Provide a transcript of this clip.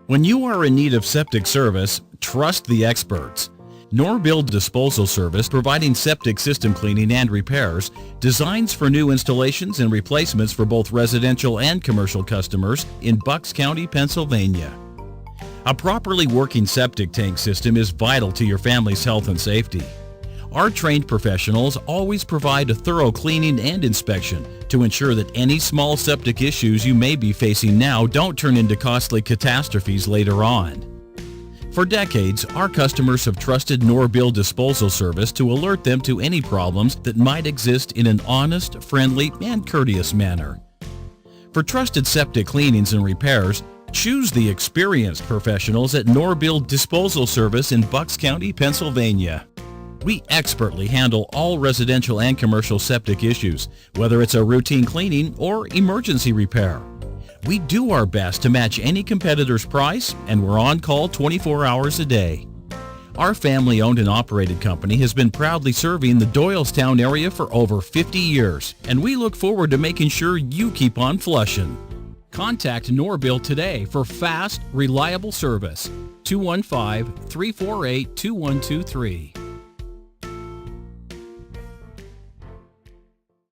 When you are in need of septic service, trust the experts. Norbill Disposal Service, providing septic system cleaning and repairs, designs for new installations and replacements for both residential and commercial customers in Bucks County, Pennsylvania. A properly working septic tank system is vital to your family's health and safety. Our trained professionals always provide a thorough cleaning and inspection to ensure that any small septic issues you may be facing now don't turn into costly catastrophes later on. For decades, our customers have trusted Norbill Disposal Service to alert them to any problems that might exist in an honest, friendly, and courteous manner. For trusted septic cleanings and repairs, choose the experienced professionals at Norbill Disposal Service in Bucks County, Pennsylvania. We expertly handle all residential and commercial septic issues, whether it's a routine cleaning or emergency repair. We do our best to match any competitor's price, and we're on call 24 hours a day. Our family-owned and operated company has been proudly serving the Doylestown area for over 50 years, and we look forward to making sure you keep on flushing. Contact Norbill today for fast, reliable service. 215-348-2123.